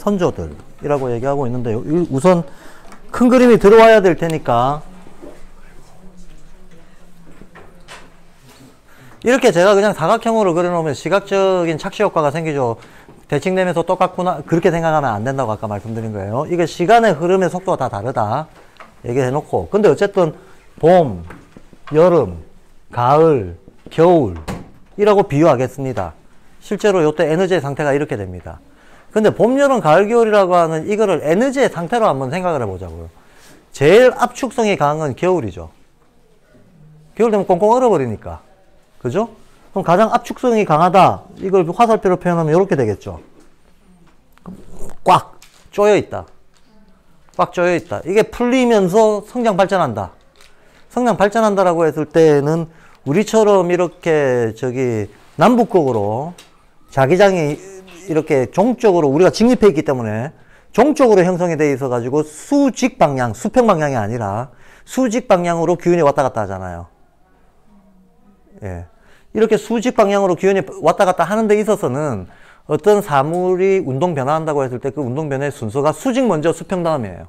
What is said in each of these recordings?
선조들이라고 얘기하고 있는데요. 우선 큰 그림이 들어와야 될 테니까 이렇게 제가 그냥 사각형으로 그려놓으면 시각적인 착시 효과가 생기죠. 대칭되면서 똑같구나 그렇게 생각하면 안 된다고 아까 말씀드린 거예요. 이게 시간의 흐름의 속도가 다 다르다 얘기해놓고, 근데 어쨌든 봄, 여름, 가을, 겨울 이라고 비유하겠습니다. 실제로 이때 에너지의 상태가 이렇게 됩니다. 근데 봄, 여름, 가을, 겨울이라고 하는 이거를 에너지의 상태로 한번 생각을 해보자고요. 제일 압축성이 강한 건 겨울이죠. 겨울 되면 꽁꽁 얼어버리니까. 그죠? 그럼 가장 압축성이 강하다. 이걸 화살표로 표현하면 이렇게 되겠죠. 꽉 조여있다. 꽉 조여있다. 이게 풀리면서 성장 발전한다. 성장 발전한다라고 했을 때는 우리처럼 이렇게 남북극으로 자기장이 이렇게 종적으로 우리가 직립해 있기 때문에 종적으로 형성이 되어 있어 가지고 수직 방향, 수평 방향이 아니라 수직 방향으로 기운이 왔다 갔다 하잖아요. 예. 이렇게 수직 방향으로 기운이 왔다 갔다 하는 데 있어서는 어떤 사물이 운동 변화한다고 했을 때 그 운동 변화의 순서가 수직 먼저 수평 다음이에요.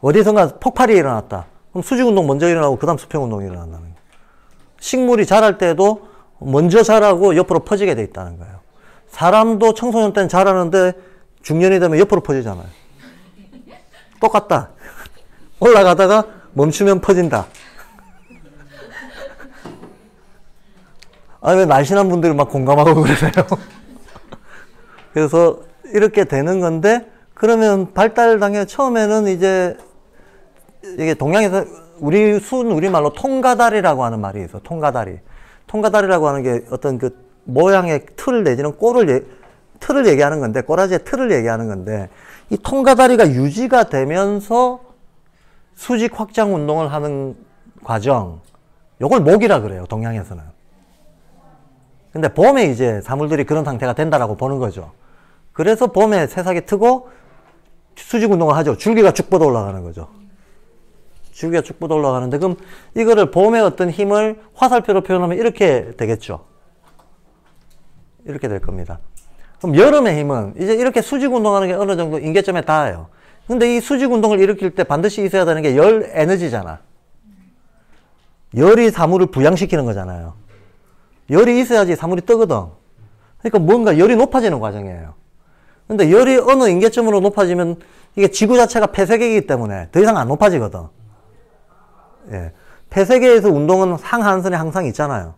어디선가 폭발이 일어났다. 그럼 수직 운동 먼저 일어나고 그 다음 수평 운동이 일어난다는 거예요. 식물이 자랄 때도 먼저 자라고 옆으로 퍼지게 돼 있다는 거예요. 사람도 청소년 때는 자라는데 중년이 되면 옆으로 퍼지잖아요. 똑같다. 올라가다가 멈추면 퍼진다. 왜 날씬한 분들이 막 공감하고 그러세요? 그래서 이렇게 되는 건데, 그러면 발달 단계 처음에는 이제 이게 동양에서 우리말로 통가다리라고 하는 말이 있어. 통가다리. 통가다리라고 하는 게 어떤 그 모양의 틀 내지는 틀을 얘기하는 건데, 꼬라지의 틀을 얘기하는 건데, 이 통가다리가 유지가 되면서 수직 확장 운동을 하는 과정, 요걸 목이라 그래요, 동양에서는. 근데 봄에 이제 사물들이 그런 상태가 된다라고 보는 거죠. 그래서 봄에 새싹이 트고 수직 운동을 하죠. 줄기가 쭉 뻗어 올라가는 거죠. 줄기가 쭉 뻗어 올라가는데, 그럼 이거를 봄의 어떤 힘을 화살표로 표현하면 이렇게 되겠죠. 이렇게 될 겁니다. 그럼 여름의 힘은 이제 이렇게 수직 운동하는 게 어느 정도 임계점에 닿아요. 근데 이 수직 운동을 일으킬 때 반드시 있어야 되는 게 열 에너지잖아. 열이 사물을 부양시키는 거잖아요. 열이 있어야지 사물이 뜨거든. 그러니까 뭔가 열이 높아지는 과정이에요. 근데 열이 어느 임계점으로 높아지면 이게 지구 자체가 폐세계이기 때문에 더 이상 안 높아지거든. 예. 폐세계에서 운동은 상한선에 항상 있잖아요.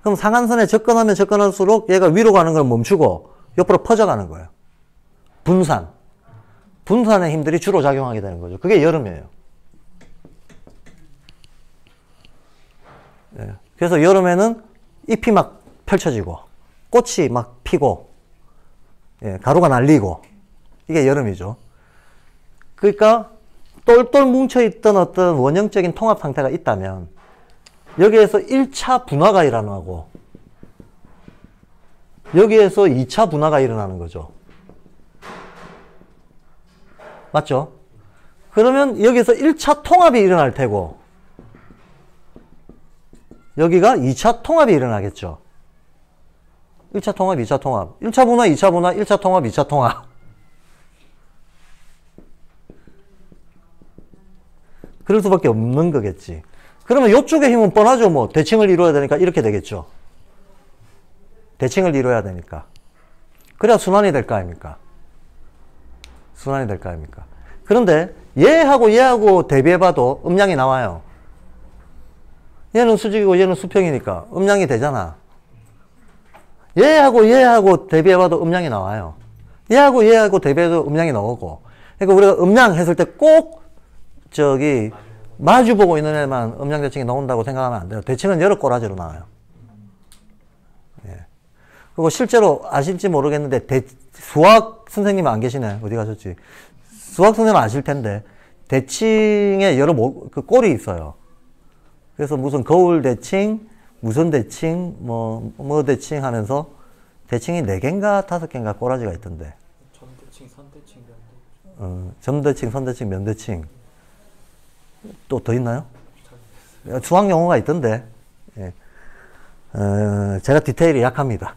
그럼 상한선에 접근하면 접근할수록 얘가 위로 가는 걸 멈추고 옆으로 퍼져가는 거예요. 분산. 분산의 힘들이 주로 작용하게 되는 거죠. 그게 여름이에요. 예. 그래서 여름에는 잎이 막 펼쳐지고 꽃이 막 피고, 예, 가루가 날리고, 이게 여름이죠. 그러니까 똘똘 뭉쳐있던 어떤 원형적인 통합 상태가 있다면 여기에서 1차 분화가 일어나고 여기에서 2차 분화가 일어나는 거죠. 맞죠? 그러면 여기서 1차 통합이 일어날 테고 여기가 2차 통합이 일어나겠죠. 1차 통합, 2차 통합. 1차 분화, 2차 분화, 1차 통합, 2차 통합. 그럴 수밖에 없는 거겠지. 그러면 이쪽의 힘은 뻔하죠. 뭐 대칭을 이루어야 되니까 이렇게 되겠죠. 대칭을 이루어야 되니까. 그래야 순환이 될 거 아닙니까? 순환이 될 거 아닙니까? 그런데 얘하고 대비해봐도 음량이 나와요. 얘는 수직이고 얘는 수평이니까 음량이 되잖아. 얘하고 대비해봐도 음량이 나와요. 얘하고 대비해도 음량이 나오고. 그러니까 우리가 음량 했을 때 꼭 마주보고 있는 애만 음량 대칭이 나온다고 생각하면 안 돼요. 대칭은 여러 꼬라지로 나와요. 예. 그리고 실제로 아실지 모르겠는데 수학 선생님은 안 계시네. 어디 가셨지? 수학 선생님은 아실 텐데 대칭에 여러 그 꼴이 있어요. 그래서 무슨 거울 대칭, 무슨 대칭, 뭐 대칭 하면서 대칭이 4개인가 5개인가 꼬라지가 있던데. 점대칭, 선대칭, 면대칭. 점대칭, 선대칭, 면대칭. 또 더 있나요? 수학 용어가 있던데. 예. 제가 디테일이 약합니다.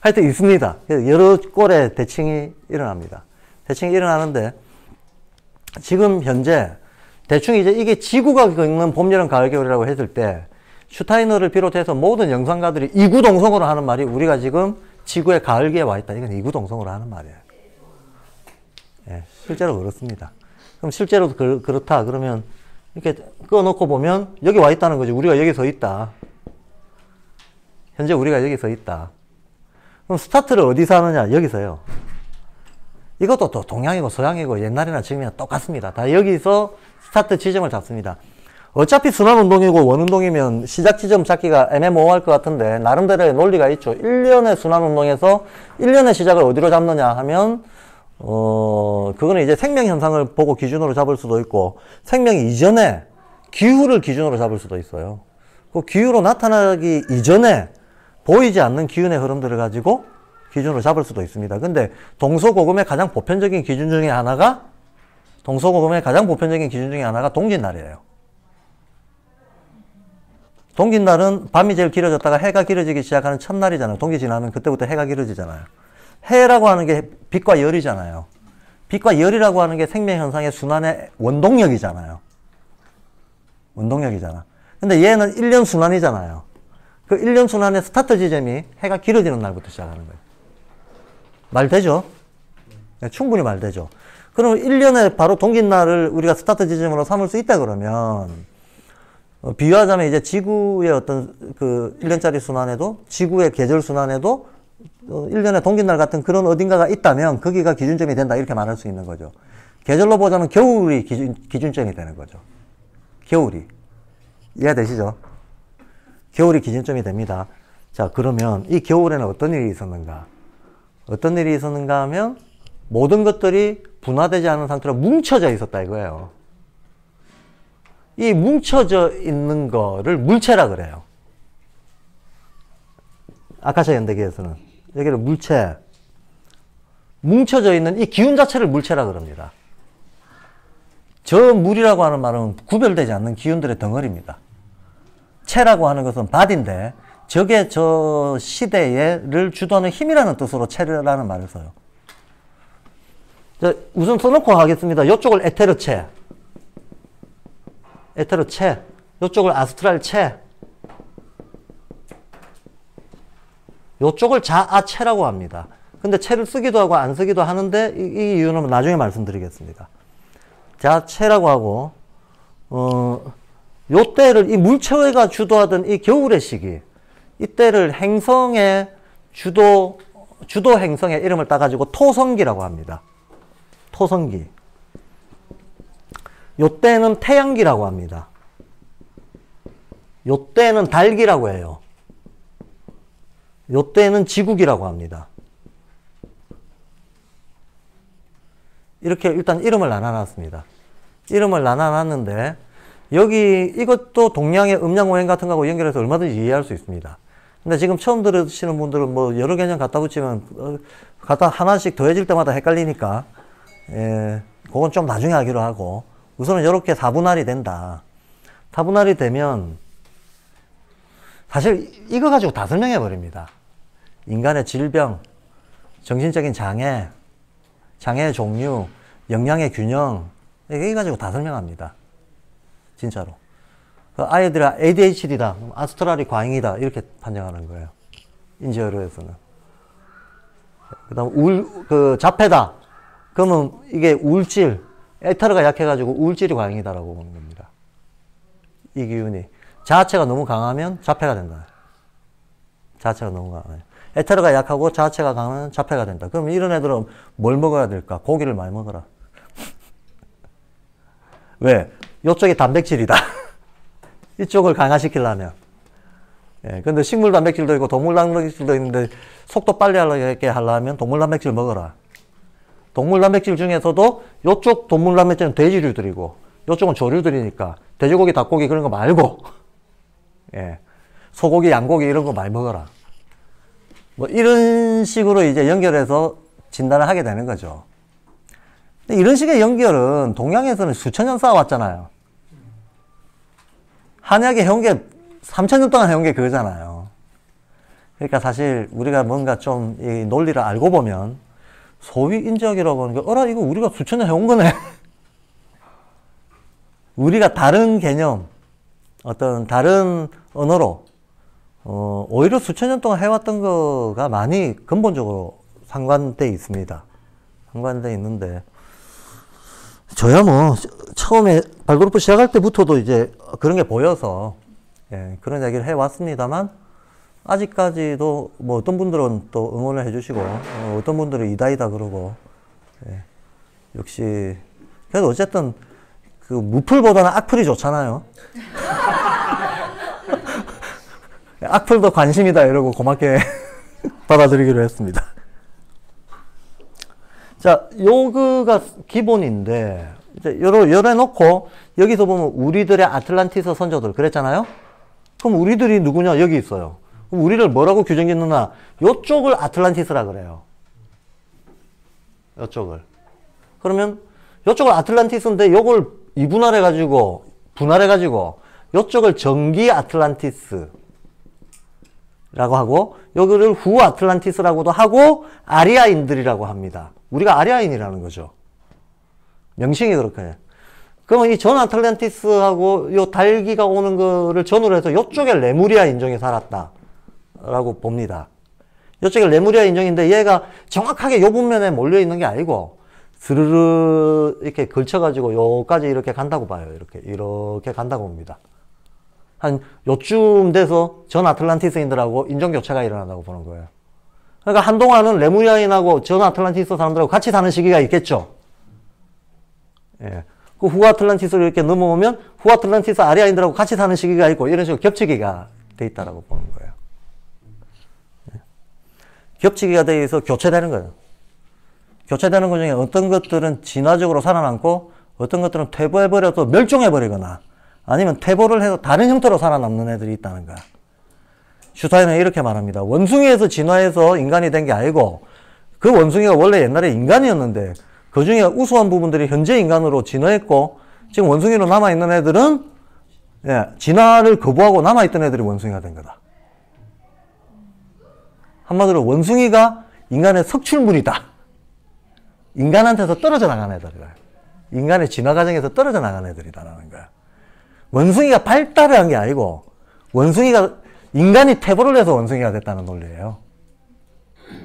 하여튼 있습니다. 여러 꼴의 대칭이 일어납니다. 대칭이 일어나는데 지금 현재 대충 이제 이게 지구가 겪는 봄, 여름, 가을, 겨울이라고 했을 때 슈타이너를 비롯해서 모든 영상가들이 이구동성으로 하는 말이 우리가 지금 지구의 가을기에 와 있다. 이건 이구동성으로 하는 말이에요. 예, 실제로 그렇습니다. 그럼 실제로 그렇다. 그러면 이렇게 꺼놓고 보면 여기 와 있다는 거지. 우리가 여기 서 있다. 현재 우리가 여기 서 있다. 그럼 스타트를 어디서 하느냐? 여기서요. 이것도 또 동양이고 서양이고 옛날이나 지금이나 똑같습니다. 다 여기서 스타트 지점을 잡습니다. 어차피 순환운동이고 원운동이면 시작 지점 잡기가 애매모호할 것 같은데 나름대로의 논리가 있죠. 1년의 순환운동에서 1년의 시작을 어디로 잡느냐 하면 그거는 이제 생명현상을 보고 기준으로 잡을 수도 있고 생명 이전에 기후를 기준으로 잡을 수도 있어요. 그 기후로 나타나기 이전에 보이지 않는 기운의 흐름들을 가지고 기준으로 잡을 수도 있습니다. 근데 동서고금의 가장 보편적인 기준 중에 하나가 동짓날이에요. 동짓날은 밤이 제일 길어졌다가 해가 길어지기 시작하는 첫날이잖아요. 동기 지나면 그때부터 해가 길어지잖아요. 해라고 하는 게 빛과 열이잖아요. 빛과 열이라고 하는 게 생명현상의 순환의 원동력이잖아요. 원동력이잖아. 근데 얘는 1년 순환이잖아요. 그 1년 순환의 스타트 지점이 해가 길어지는 날부터 시작하는 거예요. 말 되죠? 네, 충분히 말 되죠. 그럼 1년에 바로 동짓날을 우리가 스타트 지점으로 삼을 수 있다 그러면 비유하자면 이제 지구의 어떤 그 1년짜리 순환에도 지구의 계절 순환에도 1년의 동짓날 같은 그런 어딘가가 있다면 거기가 기준점이 된다 이렇게 말할 수 있는 거죠. 계절로 보자면 겨울이 기준점이 되는 거죠. 겨울이. 이해되시죠? 겨울이 기준점이 됩니다. 자, 그러면 이 겨울에는 어떤 일이 있었는가? 어떤 일이 있었는가 하면 모든 것들이 분화되지 않은 상태로 뭉쳐져 있었다 이거예요. 이 뭉쳐져 있는 거를 물체라 그래요. 아카시아 연대기에서는 여기를 물체, 뭉쳐져 있는 이 기운 자체를 물체라 그럽니다. 저 물이라고 하는 말은 구별되지 않는 기운들의 덩어리입니다. 체라고 하는 것은 바디인데 저게 저 시대를 주도하는 힘이라는 뜻으로 체라는 말을 써요. 자, 우선 써놓고 하겠습니다. 이쪽을 에테르체, 에테르체, 이쪽을 아스트랄체, 이쪽을 자아체라고 합니다. 근데 체를 쓰기도 하고 안 쓰기도 하는데 이 이유는 나중에 말씀드리겠습니다. 자체라고 하고 요때를 이 물체가 주도하던 이 겨울의 시기, 이때를 행성의 주도 행성의 이름을 따가지고 토성기라고 합니다. 토성기. 요때는 태양기라고 합니다. 요때는 달기라고 해요. 요때는 지구기라고 합니다. 이렇게 일단 이름을 나눠놨습니다. 이름을 나눠놨는데 여기 이것도 동양의 음양오행 같은 거하고 연결해서 얼마든지 이해할 수 있습니다. 근데 지금 처음 들으시는 분들은 뭐 여러 개념 갖다 붙이면 갖다 하나씩 더해질 때마다 헷갈리니까 그건 좀 나중에 하기로 하고 우선은 이렇게 다분할이 된다. 다분할이 되면 사실 이거 가지고 다 설명해 버립니다. 인간의 질병, 정신적인 장애, 장애의 종류, 영양의 균형 이거 가지고 다 설명합니다. 진짜로. 그 아이들이 ADHD다, 아스트랄이 과잉이다 이렇게 판정하는 거예요. 인지의료에서는. 그 다음 자폐다. 그러면 이게 우울질, 에타르가 약해가지고 우울질이 과잉이다라고 보는 겁니다. 이 기운이. 자아체가 너무 강하면 자폐가 된다. 자아체가 너무 강하면. 에타르가 약하고 자아체가 강하면 자폐가 된다. 그럼 이런 애들은 뭘 먹어야 될까? 고기를 많이 먹어라. 왜? 이쪽이 단백질이다. 이쪽을 강화시키려면. 예, 근데 식물 단백질도 있고 동물 단백질도 있는데 속도 빨리 하게 하려면 동물 단백질 먹어라. 동물 단백질 중에서도 이쪽 동물 단백질은 돼지류들이고 이쪽은 조류들이니까 돼지고기, 닭고기 그런 거 말고 예, 소고기, 양고기 이런 거 많이 먹어라. 뭐 이런 식으로 이제 연결해서 진단을 하게 되는 거죠. 근데 이런 식의 연결은 동양에서는 수천 년 쌓아왔잖아요. 한약에 해온 게 3000년 동안 해온 게 그거잖아요. 그러니까 사실 우리가 뭔가 좀 이 논리를 알고 보면 소위 인지학이라고 하는 게 어라 이거 우리가 수천 년 해온 거네. 우리가 다른 개념, 어떤 다른 언어로 오히려 수천 년 동안 해왔던 거가 많이 근본적으로 상관돼 있습니다. 상관돼 있는데 저야 뭐 처음에 발그룹 시작할 때부터도 이제 그런 게 보여서 예, 그런 얘기를 해왔습니다만 아직까지도 뭐 어떤 분들은 또 응원을 해주시고 어떤 분들은 이다이다 그러고 예, 역시 그래도 어쨌든 그 무풀보다는 악플이 좋잖아요. 악플도 관심이다 이러고 고맙게 받아들이기로 했습니다. 자, 요거가 기본인데 이제 열어 놓고 여기서 보면 우리들의 아틀란티스 선조들 그랬잖아요. 그럼 우리들이 누구냐 여기 있어요. 그럼 우리를 뭐라고 규정짓느냐 요쪽을 아틀란티스라 그래요. 요쪽을. 그러면 요쪽을 아틀란티스인데 요걸 이분할해 가지고 분할해 가지고 요쪽을 정기 아틀란티스 라고 하고 여기를 후 아틀란티스라고도 하고 아리아인들이라고 합니다. 우리가 아리아인이라는 거죠. 명칭이 그렇게 해요. 그러면 이 전 아틀란티스하고 요 달기가 오는 거를 전후로 해서 요쪽에 레무리아 인종이 살았다 라고 봅니다. 요쪽에 레무리아 인종인데 얘가 정확하게 요 분면에 몰려 있는 게 아니고 스르르 이렇게 걸쳐가지고 요까지 이렇게 간다고 봐요. 이렇게 간다고 봅니다. 한 요쯤 돼서 전 아틀란티스인들하고 인종교체가 일어난다고 보는 거예요. 그러니까 한동안은 레무리아인하고 전 아틀란티스 사람들하고 같이 사는 시기가 있겠죠. 예. 그 후 아틀란티스를 이렇게 넘어오면 후 아틀란티스 아리아인들하고 같이 사는 시기가 있고 이런 식으로 겹치기가 돼 있다라고 보는 거예요. 예. 겹치기가 돼 있어서 교체되는 거예요. 교체되는 것 중에 어떤 것들은 진화적으로 살아남고 어떤 것들은 퇴보해버려서 멸종해버리거나 아니면 퇴보를 해서 다른 형태로 살아남는 애들이 있다는 거야. 슈타인은 이렇게 말합니다. 원숭이에서 진화해서 인간이 된 게 아니고 그 원숭이가 원래 옛날에 인간이었는데 그 중에 우수한 부분들이 현재 인간으로 진화했고 지금 원숭이로 남아있는 애들은 예, 진화를 거부하고 남아있던 애들이 원숭이가 된 거다. 한마디로 원숭이가 인간의 석출물이다. 인간한테서 떨어져 나간 애들이다. 인간의 진화 과정에서 떨어져 나간 애들이다라는 거야. 원숭이가 발달을 한 게 아니고 원숭이가 인간이 퇴보를 해서 원숭이가 됐다는 논리예요.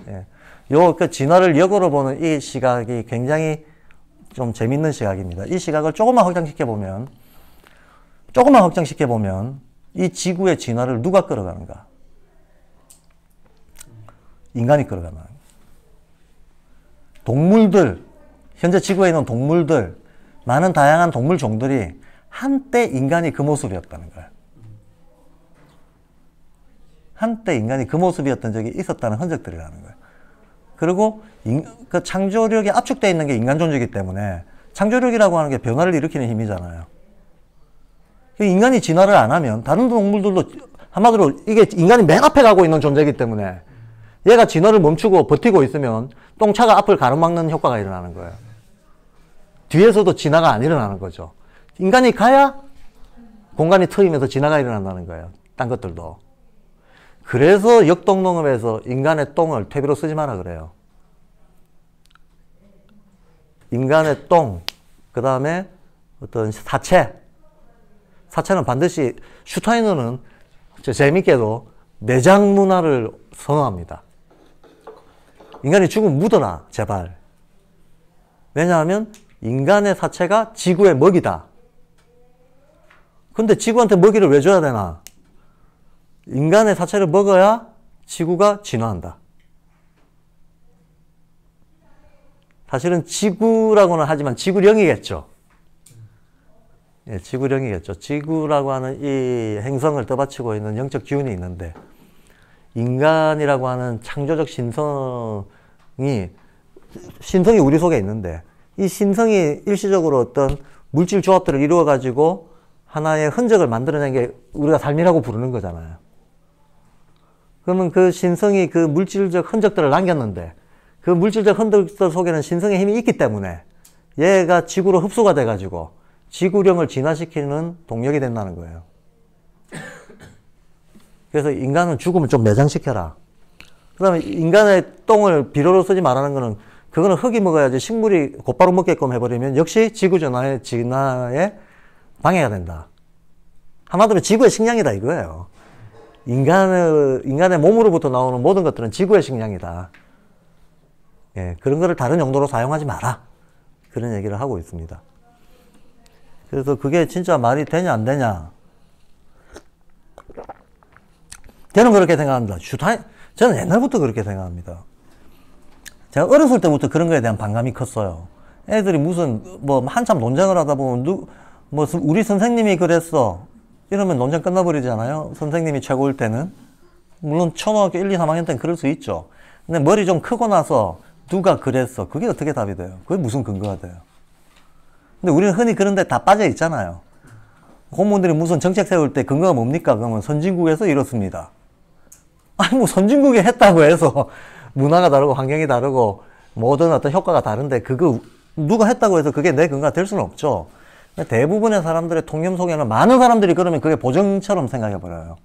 예. 그 진화를 역으로 보는 이 시각이 굉장히 좀 재밌는 시각입니다. 이 시각을 조금만 확장시켜 보면 이 지구의 진화를 누가 끌어가는가? 인간이 끌어가는. 동물들, 현재 지구에 있는 동물들, 많은 다양한 동물 종들이 한때 인간이 그 모습이었다는 거예요. 한때 인간이 그 모습이었던 적이 있었다는 흔적들이라는 거예요. 그리고 그 창조력이 압축되어 있는 게 인간 존재이기 때문에 창조력이라고 하는 게 변화를 일으키는 힘이잖아요. 인간이 진화를 안 하면 다른 동물들도 한마디로 이게 인간이 맨 앞에 가고 있는 존재이기 때문에 얘가 진화를 멈추고 버티고 있으면 똥차가 앞을 가로막는 효과가 일어나는 거예요. 뒤에서도 진화가 안 일어나는 거죠. 인간이 가야 공간이 트이면서 진화가 일어난다는 거예요. 딴 것들도. 그래서 역동농업에서 인간의 똥을 퇴비로 쓰지 마라 그래요. 인간의 똥, 그 다음에 어떤 사체는 반드시 슈타이너는 재밌게도 내장 문화를 선호합니다. 인간이 죽으면 묻어라 제발. 왜냐하면 인간의 사체가 지구의 먹이다. 근데 지구한테 먹이를 왜 줘야 되나? 인간의 사체를 먹어야 지구가 진화한다. 사실은 지구라고는 하지만 지구령이겠죠. 예, 지구령이겠죠. 지구라고 하는 이 행성을 떠받치고 있는 영적 기운이 있는데 인간이라고 하는 창조적 신성이 우리 속에 있는데 이 신성이 일시적으로 어떤 물질 조합들을 이루어 가지고 하나의 흔적을 만들어낸 게 우리가 삶이라고 부르는 거잖아요. 그러면 그 신성이 그 물질적 흔적들을 남겼는데 그 물질적 흔적들 속에는 신성의 힘이 있기 때문에 얘가 지구로 흡수가 돼가지고 지구령을 진화시키는 동력이 된다는 거예요. 그래서 인간은 죽으면 좀 매장시켜라. 그 다음에 인간의 똥을 비료로 쓰지 말라는 거는 그거는 흙이 먹어야지 식물이 곧바로 먹게끔 해버리면 역시 지구 진화에 방해가 된다. 한마디로 지구의 식량이다 이거예요. 인간의 몸으로부터 나오는 모든 것들은 지구의 식량이다. 예, 그런 거를 다른 용도로 사용하지 마라. 그런 얘기를 하고 있습니다. 그래서 그게 진짜 말이 되냐 안 되냐. 저는 그렇게 생각합니다. 저는 옛날부터 그렇게 생각합니다. 제가 어렸을 때부터 그런 거에 대한 반감이 컸어요. 애들이 무슨 뭐 한참 논쟁을 하다 보면 우리 선생님이 그랬어 이러면 논쟁 끝나버리잖아요. 선생님이 최고일 때는. 물론 초등학교 1, 2, 3학년 때는 그럴 수 있죠. 근데 머리 좀 크고 나서 누가 그랬어. 그게 어떻게 답이 돼요? 그게 무슨 근거가 돼요? 근데 우리는 흔히 그런 데 다 빠져 있잖아요. 공무원들이 무슨 정책 세울 때 근거가 뭡니까? 그러면 선진국에서 이렇습니다. 아니 뭐 선진국이 했다고 해서 문화가 다르고 환경이 다르고 모든 어떤 효과가 다른데 그거 누가 했다고 해서 그게 내 근거가 될 수는 없죠. 대부분의 사람들의 통념 속에는 많은 사람들이 그러면 그게 보정처럼 생각해버려요.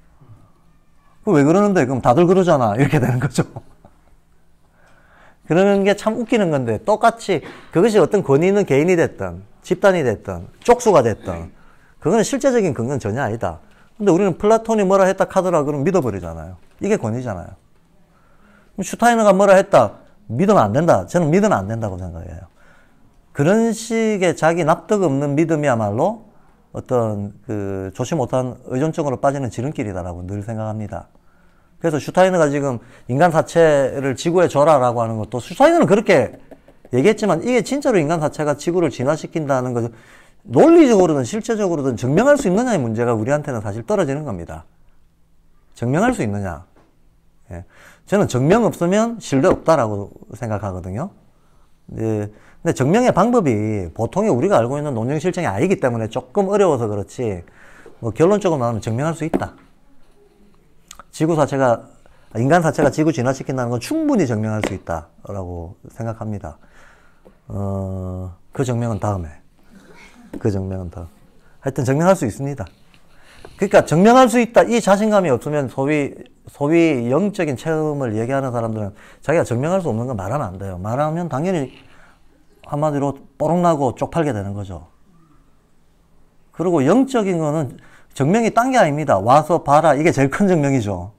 왜 그러는데? 그럼 다들 그러잖아. 이렇게 되는 거죠. 그러는 게 참 웃기는 건데 똑같이 그것이 어떤 권위 있는 개인이 됐든 집단이 됐든 쪽수가 됐든 그거는 실제적인 근거는 전혀 아니다. 근데 우리는 플라톤이 뭐라 했다 카더라 그러면 믿어버리잖아요. 이게 권위잖아요. 슈타이너가 뭐라 했다 믿으면 안 된다. 저는 믿으면 안 된다고 생각해요. 그런 식의 자기 납득 없는 믿음이야말로 어떤 그 좋지 못한 의존적으로 빠지는 지름길이다라고 늘 생각합니다. 그래서 슈타이너가 지금 인간 사체를 지구에 줘라라고 하는 것도 슈타이너는 그렇게 얘기했지만 이게 진짜로 인간 사체가 지구를 진화시킨다는 것을 논리적으로든 실제적으로든 증명할 수 있느냐의 문제가 우리한테는 사실 떨어지는 겁니다. 증명할 수 있느냐. 예. 저는 증명 없으면 신뢰 없다라고 생각하거든요. 예. 근데 증명의 방법이 보통의 우리가 알고 있는 논증 실증이 아니기 때문에 조금 어려워서 그렇지 뭐 결론적으로 말하면 증명할 수 있다. 인간 자체가 지구 진화시킨다는 건 충분히 증명할 수 있다라고 생각합니다. 그 증명은 다음에. 하여튼 증명할 수 있습니다. 그러니까 증명할 수 있다. 이 자신감이 없으면 소위 영적인 체험을 얘기하는 사람들은 자기가 증명할 수 없는 건 말하면 안 돼요. 말하면 당연히 한마디로 뽀록나고 쪽팔게 되는 거죠. 그리고 영적인 거는 증명이 딴 게 아닙니다. 와서 봐라. 이게 제일 큰 증명이죠.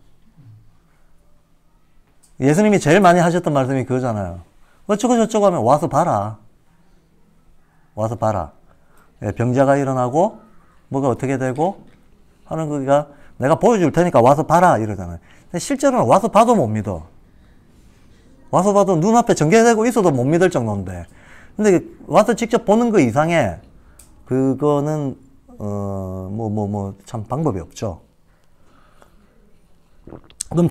예수님이 제일 많이 하셨던 말씀이 그거잖아요. 어쩌고 저쩌고 하면 와서 봐라. 와서 봐라. 병자가 일어나고 뭐가 어떻게 되고 하는 거가 내가 보여줄 테니까 와서 봐라 이러잖아요. 근데 실제로는 와서 봐도 못 믿어. 와서 봐도 눈앞에 전개되고 있어도 못 믿을 정도인데 근데 와서 직접 보는 거 이상에 그거는 참 방법이 없죠. 그럼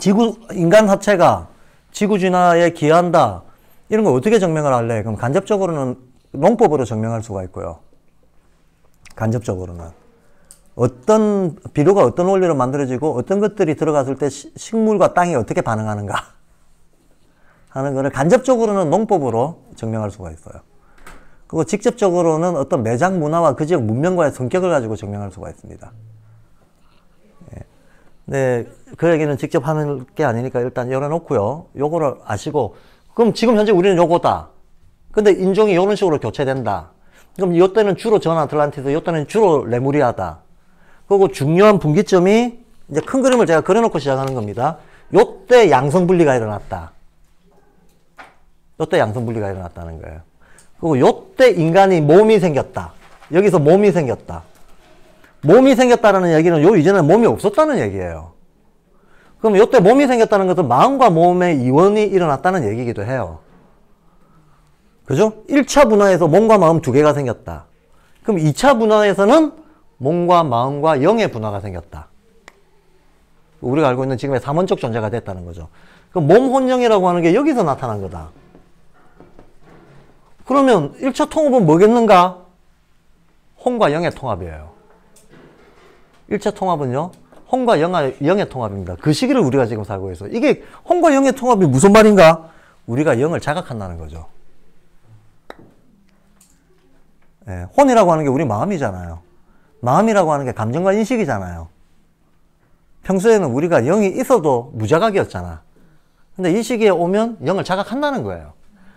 인간 자체가 지구 진화에 기여한다. 이런 거 어떻게 증명을 할래? 그럼 간접적으로는 농법으로 증명할 수가 있고요. 간접적으로는. 비료가 어떤 원리로 만들어지고 어떤 것들이 들어갔을 때 식물과 땅이 어떻게 반응하는가 하는 거를 간접적으로는 농법으로 증명할 수가 있어요. 그리고 직접적으로는 어떤 매장 문화와 그 지역 문명과의 성격을 가지고 증명할 수가 있습니다. 네, 그 얘기는 직접 하는 게 아니니까 일단 열어놓고요. 요거를 아시고, 그럼 지금 현재 우리는 요거다. 근데 인종이 이런 식으로 교체된다. 그럼 요때는 주로 전 아틀란티스, 요때는 주로 레무리아다. 그리고 중요한 분기점이 이제 큰 그림을 제가 그려놓고 시작하는 겁니다. 요때 양성 분리가 일어났다. 요때 양성 분리가 일어났다는 거예요. 그리고 요때 인간이 몸이 생겼다. 여기서 몸이 생겼다. 몸이 생겼다는 얘기는 요 이전에 몸이 없었다는 얘기예요. 그럼 요때 몸이 생겼다는 것은 마음과 몸의 이원이 일어났다는 얘기이기도 해요. 그죠? 1차 분화에서 몸과 마음 두 개가 생겼다. 그럼 2차 분화에서는 몸과 마음과 영의 분화가 생겼다. 우리가 알고 있는 지금의 삼원적 존재가 됐다는 거죠. 그럼 몸, 혼, 영이라고 하는 게 여기서 나타난 거다. 그러면 1차 통합은 뭐겠는가? 혼과 영의 통합이에요. 1차 통합은요, 혼과 영의 통합입니다. 그 시기를 우리가 지금 살고 있어요. 이게 혼과 영의 통합이 무슨 말인가? 우리가 영을 자각한다는 거죠. 예, 혼이라고 하는 게 우리 마음이잖아요. 마음이라고 하는 게 감정과 인식이잖아요. 평소에는 우리가 영이 있어도 무자각이었잖아. 근데 이 시기에 오면 영을 자각한다는 거예요.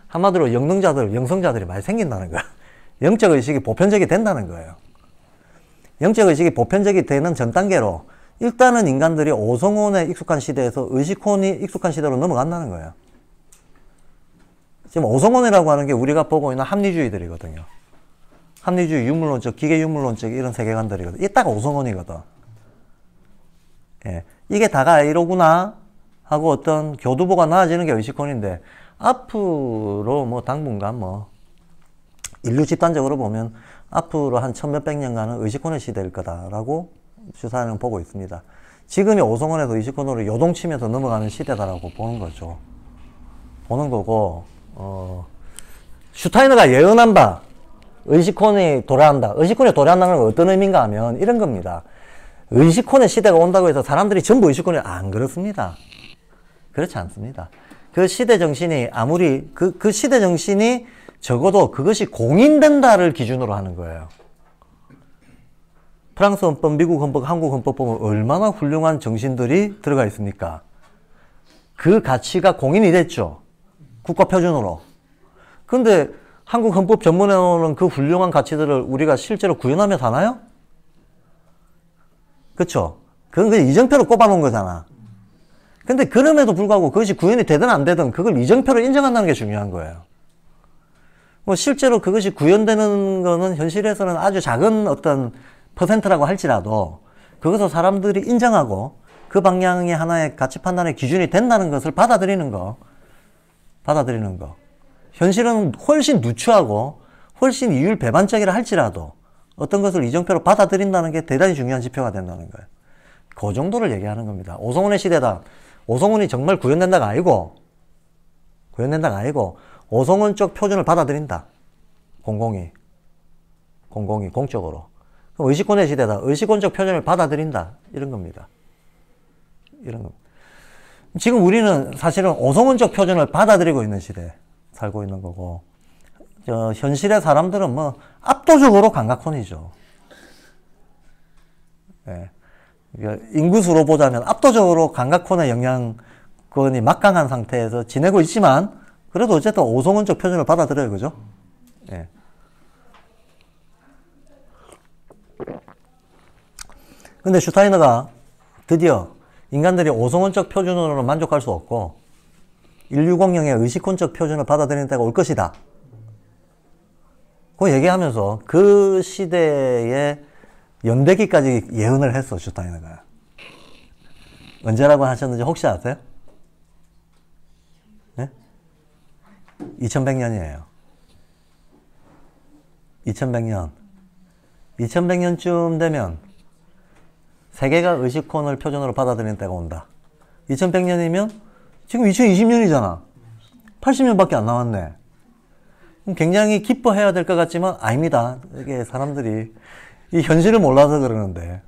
한마디로 영능자들, 영성자들이 많이 생긴다는 거야. 영적 의식이 보편적이 된다는 거예요. 영적 의식이 보편적이 되는 전 단계로 일단은 인간들이 오성혼에 익숙한 시대에서 의식혼이 익숙한 시대로 넘어간다는 거예요. 지금 오성혼이라고 하는 게 우리가 보고 있는 합리주의들이거든요. 합리주의, 유물론적, 기계유물론적 이런 세계관들이거든. 이게 딱 오성혼이거든. 예. 이게 다가 이러구나 하고 어떤 교두보가 나아지는 게 의식혼인데, 앞으로 뭐 당분간 뭐 인류 집단적으로 보면 앞으로 한 천몇백 년간은 의식혼의 시대일 거다라고 주사는 보고 있습니다. 지금이 오성혼에서 의식혼으로 요동치면서 넘어가는 시대다라고 보는 거죠. 보는 거고, 슈타이너가 예언한 바 의식혼이 도래한다. 의식혼이 도래한다는 건 어떤 의미인가 하면 이런 겁니다. 의식혼의 시대가 온다고 해서 사람들이 전부 의식혼이 안 그렇습니다. 그렇지 않습니다. 그 시대 정신이 아무리 그 시대 정신이 적어도 그것이 공인된다를 기준으로 하는 거예요. 프랑스 헌법, 미국 헌법, 한국 헌법 보면 얼마나 훌륭한 정신들이 들어가 있습니까? 그 가치가 공인이 됐죠. 국가 표준으로. 근데 한국 헌법 전문에 나오는 그 훌륭한 가치들을 우리가 실제로 구현하며 사나요? 그쵸? 그건 그냥 이정표로 꼽아놓은 거잖아. 근데 그럼에도 불구하고 그것이 구현이 되든 안 되든 그걸 이정표로 인정한다는 게 중요한 거예요. 뭐 실제로 그것이 구현되는 거는 현실에서는 아주 작은 어떤 퍼센트라고 할지라도 그것을 사람들이 인정하고 그 방향의 하나의 가치 판단의 기준이 된다는 것을 받아들이는 거. 현실은 훨씬 누추하고 훨씬 이율 배반적이라 할지라도 어떤 것을 이정표로 받아들인다는 게 대단히 중요한 지표가 된다는 거예요. 그 정도를 얘기하는 겁니다. 오성훈의 시대다. 오성훈이 정말 구현된다가 아니고 오성훈 쪽 표준을 받아들인다. 공공이 공적으로. 그럼 의식혼의 시대다. 의식혼적 표준을 받아들인다. 이런 겁니다. 지금 우리는 사실은 오성훈적 표준을 받아들이고 있는 시대에 살고 있는 거고, 현실의 사람들은 뭐 압도적으로 감각혼이죠. 예. 인구수로 보자면 압도적으로 감각혼의 영향권이 막강한 상태에서 지내고 있지만, 그래도 어쨌든 오성훈적 표준을 받아들여요. 그죠? 예. 근데 슈타이너가 드디어 인간들이 오성훈적 표준으로는 만족할 수 없고 1600의 의식혼적 표준을 받아들이는 때가 올 것이다. 그 얘기하면서 그 시대의 연대기까지 예언을 했어, 슈타이너가. 언제라고 하셨는지 혹시 아세요? 네? 2100년이에요. 2100년. 2100년쯤 되면 세계가 의식혼을 표준으로 받아들이는 때가 온다. 2100년이면 지금 2020년이잖아. 80년밖에 안 남았네. 굉장히 기뻐해야 될 것 같지만 아닙니다. 이게 사람들이 이 현실을 몰라서 그러는데,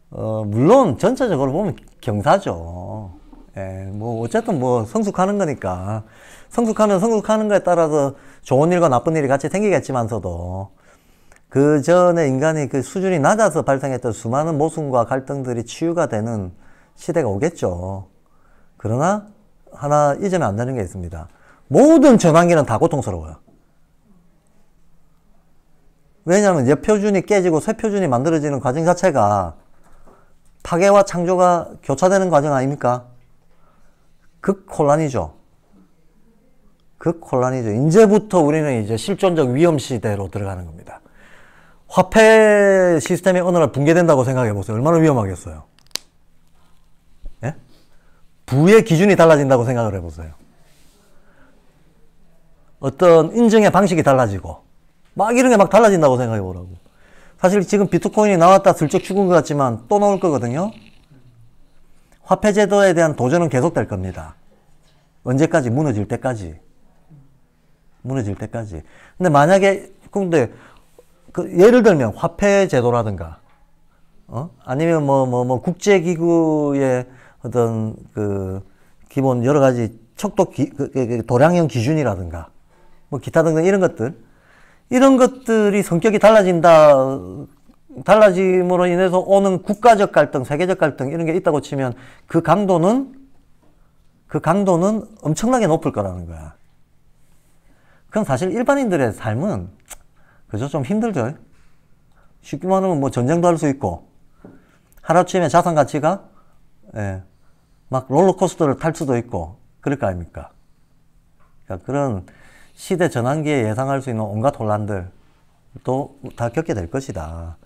물론 전체적으로 보면 경사죠. 예, 뭐 어쨌든 뭐 성숙하는 거니까 성숙하면 성숙하는 거에 따라서 좋은 일과 나쁜 일이 같이 생기겠지만서도 그 전에 인간이 그 수준이 낮아서 발생했던 수많은 모순과 갈등들이 치유가 되는 시대가 오겠죠. 그러나 하나 잊으면 안 되는 게 있습니다. 모든 전환기는 다 고통스러워요. 왜냐하면 옛 표준이 깨지고 새 표준이 만들어지는 과정 자체가 파괴와 창조가 교차되는 과정 아닙니까? 극혼란이죠. 이제부터 우리는 이제 실존적 위험 시대로 들어가는 겁니다. 화폐 시스템이 어느 날 붕괴된다고 생각해 보세요. 얼마나 위험하겠어요. 예? 부의 기준이 달라진다고 생각을 해 보세요. 어떤 인증의 방식이 달라지고 막 이런 게 막 달라진다고 생각해 보라고. 사실 지금 비트코인이 나왔다 슬쩍 죽은 것 같지만 또 나올 거거든요. 화폐 제도에 대한 도전은 계속될 겁니다. 언제까지? 무너질 때까지. 근데 만약에 예를 들면 화폐 제도라든가, 아니면 국제기구의 어떤 기본 여러 가지 도량형 기준이라든가, 뭐 기타 등등 이런 것들이 성격이 달라짐으로 인해서 오는 국가적 갈등, 세계적 갈등 이런 게 있다고 치면 그 강도는 그 강도는 엄청나게 높을 거라는 거야. 그럼 사실 일반인들의 삶은 그저 좀 힘들죠. 쉽게 말하면 뭐 전쟁도 할 수 있고 하루아침에 자산 가치가 예, 막 롤러코스터를 탈 수도 있고 그럴 거 아닙니까? 그러니까 그런 시대 전환기에 예상할 수 있는 온갖 혼란들도 다 겪게 될 것이다.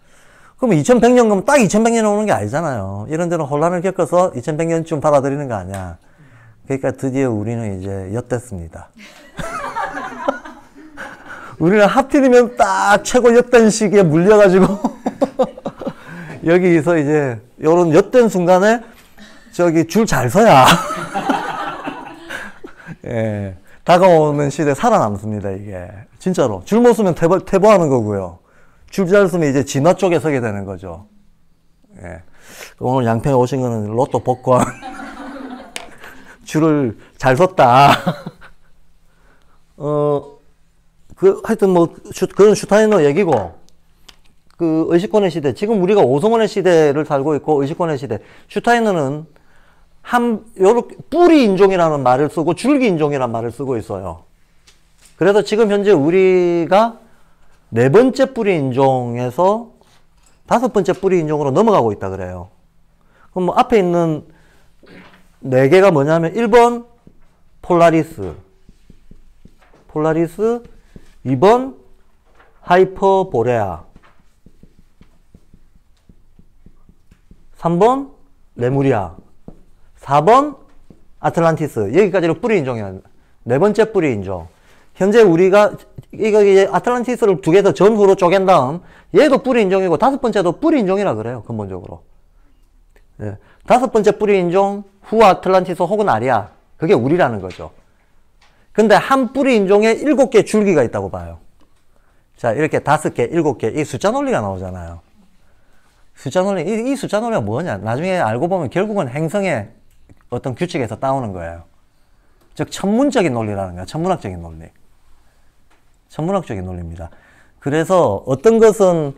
그럼 2100년 그러면 딱 2100년에 오는 게 아니잖아요. 이런저런 혼란을 겪어서 2100년쯤 받아들이는 거 아니야. 그러니까 드디어 우리는 이제 엿됐습니다. 우리는 하필이면 딱 최고 엿된 시기에 물려가지고 여기서 이제 요런 엿된 순간에 저기 줄 잘 서야 예, 다가오는 시대에 살아남습니다. 이게 진짜로 줄 못 서면 퇴보하는 거고요. 줄 잘 서면 이제 진화 쪽에 서게 되는 거죠. 예. 오늘 양평에 오신 거는 로또 복권 줄을 잘 섰다. 하여튼 뭐 그런 슈타이너 얘기고, 그 의식권의 시대, 지금 우리가 오성원의 시대를 살고 있고 의식권의 시대. 슈타이너는 요렇게 뿌리 인종이라는 말을 쓰고 줄기 인종이라는 말을 쓰고 있어요. 그래서 지금 현재 우리가 4번째 뿌리 인종에서 5번째 뿌리 인종으로 넘어가고 있다 그래요. 그럼 뭐 앞에 있는 4개가 뭐냐면 1번 폴라리스, 2번 하이퍼보레아, 3번 레무리아, 4번 아틀란티스. 여기까지를 뿌리 인종이야. 4번째 뿌리 인종. 현재 우리가 이거 이제 아틀란티스를 2개 더 전후로 쪼갠 다음 얘도 뿌리 인종이고 5번째도 뿌리 인종이라 그래요. 근본적으로. 예. 5번째 뿌리 인종 후 아틀란티스 혹은 아리아. 그게 우리라는 거죠. 근데 한 뿌리 인종에 7개의 줄기가 있다고 봐요. 자, 이렇게 5개, 7개, 이 숫자 논리가 나오잖아요. 숫자 논리, 이 숫자 논리가 뭐냐? 나중에 알고 보면 결국은 행성의 어떤 규칙에서 따오는 거예요. 즉, 천문적인 논리라는 거야. 천문학적인 논리. 천문학적인 논리입니다. 그래서 어떤 것은,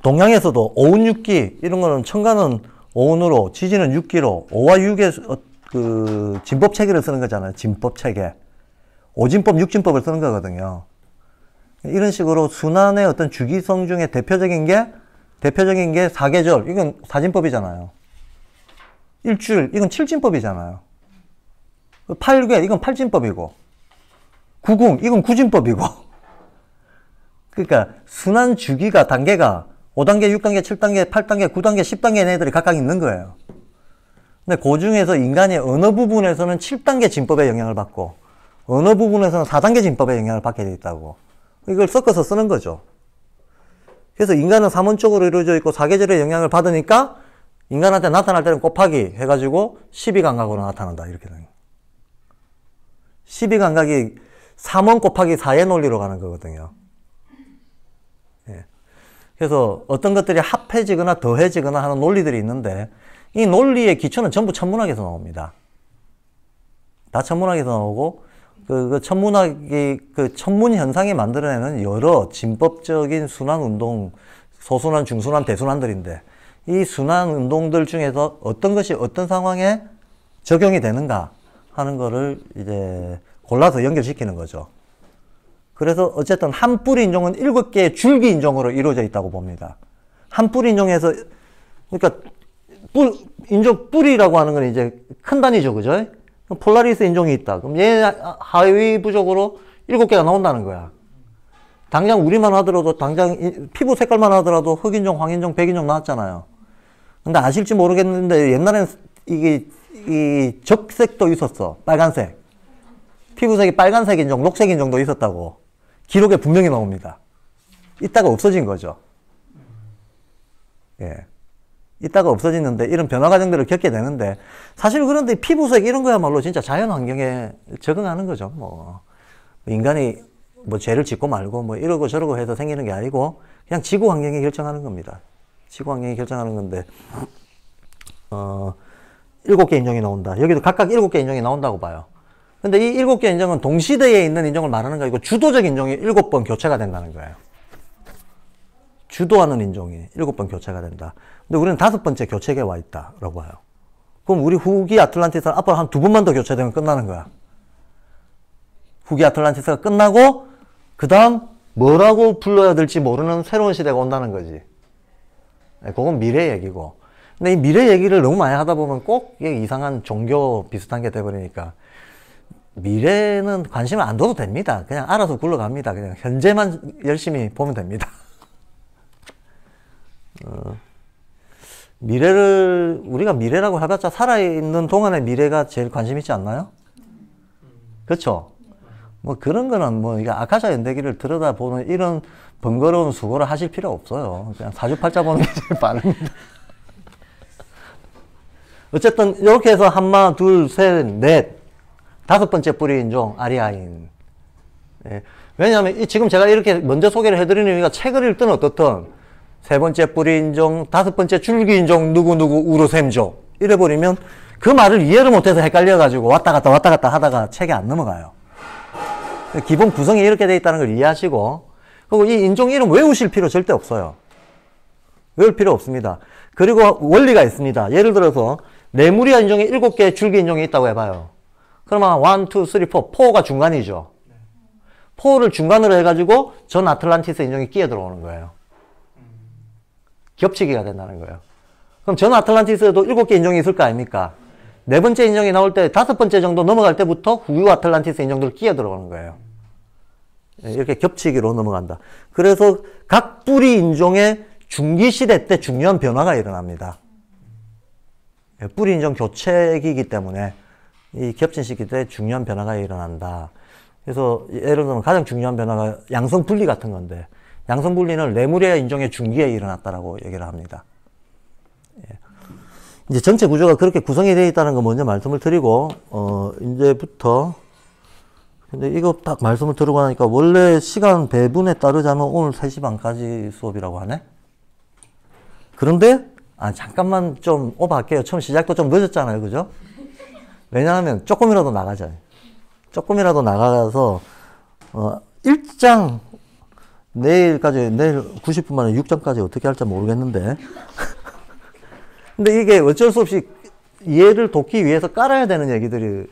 동양에서도 오운 6기, 이런 거는 천간은 오운으로, 지지는 6기로, 5와 6의 그 진법 체계를 쓰는 거잖아요. 진법 체계. 오진법, 육진법을 쓰는 거거든요. 이런 식으로 순환의 어떤 주기성 중에 대표적인 게 사계절, 이건 사진법이잖아요. 일주일, 이건 칠진법이잖아요. 8개, 이건 팔진법이고. 구궁, 이건 구진법이고. 그러니까 순환 주기가 단계가 5단계, 6단계, 7단계, 8단계, 9단계, 10단계의 애들이 각각 있는 거예요. 근데 그 중에서 인간이 어느 부분에서는 7단계 진법의 영향을 받고 어느 부분에서는 4단계 진법의 영향을 받게 돼 있다고. 이걸 섞어서 쓰는 거죠. 그래서 인간은 3원적으로 이루어져 있고 사계절의 영향을 받으니까 인간한테 나타날 때는 곱하기 해가지고 12감각으로 나타난다. 이렇게 되는 거예요. 12감각이 3원 곱하기 4의 논리로 가는 거거든요. 예. 그래서 어떤 것들이 합해지거나 더해지거나 하는 논리들이 있는데 이 논리의 기초는 전부 천문학에서 나옵니다. 다 천문학에서 나오고 그 천문학이 그 천문 현상이 만들어내는 여러 진법적인 순환 운동, 소순환, 중순환, 대순환들인데 이 순환 운동들 중에서 어떤 것이 어떤 상황에 적용이 되는가 하는 거를 이제 골라서 연결시키는 거죠. 그래서 어쨌든 한 뿌리 인종은 7개의 줄기 인종으로 이루어져 있다고 봅니다. 한 뿌리 인종에서, 그러니까 인종 뿌리라고 하는 건 이제 큰 단위죠, 그죠? 폴라리스 인종이 있다. 그럼 얘 하위 부족으로 7개가 나온다는 거야. 당장 우리만 하더라도, 당장 피부 색깔만 하더라도 흑인종, 황인종, 백인종 나왔잖아요. 근데 아실지 모르겠는데 옛날엔 이 적색도 있었어. 빨간색. 피부색이 빨간색 인종, 녹색 인종도 있었다고. 기록에 분명히 나옵니다. 이따가 없어진 거죠. 예. 이따가 없어지는데 이런 변화 과정들을 겪게 되는데 사실 그런데 피부색 이런 거야말로 진짜 자연 환경에 적응하는 거죠. 뭐 인간이 뭐 죄를 짓고 말고 뭐 이러고 저러고 해서 생기는 게 아니고 그냥 지구 환경이 결정하는 겁니다. 지구 환경이 결정하는 건데 7개 인종이 나온다. 여기도 각각 7개 인종이 나온다고 봐요. 근데 이 7개 인종은 동시대에 있는 인종을 말하는 거 아니고 주도적 인종이 7번 교체가 된다는 거예요. 주도하는 인종이 7번 교체가 된다. 근데 우리는 5번째 교체기에 와 있다라고 해요. 그럼 우리 후기 아틀란티스는 앞으로 한 2번만 더 교체되면 끝나는 거야. 후기 아틀란티스가 끝나고 그 다음 뭐라고 불러야 될지 모르는 새로운 시대가 온다는 거지. 그건 미래 얘기고. 근데 이 미래 얘기를 너무 많이 하다 보면 꼭 이상한 종교 비슷한 게 돼버리니까 미래는 관심을 안 둬도 됩니다. 그냥 알아서 굴러갑니다. 그냥 현재만 열심히 보면 됩니다. 미래를 우리가 미래라고 해봤자 살아있는 동안의 미래가 제일 관심 있지 않나요? 그렇죠? 뭐 그런 거는 뭐 이게 아카샤 연대기를 들여다보는 이런 번거로운 수고를 하실 필요 없어요. 그냥 사주팔자 보는 게 제일 빠릅니다. 어쨌든 이렇게 해서 한마, 둘, 셋, 넷, 5번째 뿌리 인종 아리아인. 예. 왜냐하면 지금 제가 이렇게 먼저 소개를 해드리는 이유가 책을 읽든 어떻든 3번째 뿌리 인종, 5번째 줄기 인종 누구누구 우르셈족 이래버리면 그 말을 이해를 못해서 헷갈려가지고 왔다 갔다 하다가 책에 안 넘어가요. 기본 구성이 이렇게 돼 있다는 걸 이해하시고, 그리고 이 인종 이름 외우실 필요 절대 없어요. 외울 필요 없습니다. 그리고 원리가 있습니다. 예를 들어서 레무리아 인종이 7개의 줄기 인종이 있다고 해봐요. 그러면 1, 2, 3, 4, 4가 중간이죠. 4를 중간으로 해가지고 전 아틀란티스 인종이 끼어 들어오는 거예요. 겹치기가 된다는 거예요. 그럼 전 아틀란티스에도 7개 인종이 있을 거 아닙니까? 4번째 인종이 나올 때 5번째 정도 넘어갈 때부터 후유 아틀란티스 인종들 끼어 들어오는 거예요. 이렇게 겹치기로 넘어간다. 그래서 각 뿌리 인종의 중기시대 때 중요한 변화가 일어납니다. 뿌리 인종 교체기이기 때문에 이 겹친 시기 때 중요한 변화가 일어난다. 그래서 예를 들면 가장 중요한 변화가 양성 분리 같은 건데, 양성 분리는 레무리아 인종의 중기에 일어났다라고 얘기를 합니다. 이제 전체 구조가 그렇게 구성이 되어 있다는 거 먼저 말씀을 드리고, 이제부터, 근데 이거 딱 말씀을 들고 나니까 원래 시간 배분에 따르자면 오늘 3시 반까지 수업이라고 하네? 그런데, 잠깐만 좀 오버할게요. 처음 시작도 좀 늦었잖아요. 그죠? 왜냐하면 조금이라도 나가잖아요. 조금이라도 나가서, 1장, 내일 90분 만에 6장까지 어떻게 할지 모르겠는데. 근데 이게 어쩔 수 없이 이해를 돕기 위해서 깔아야 되는 얘기들이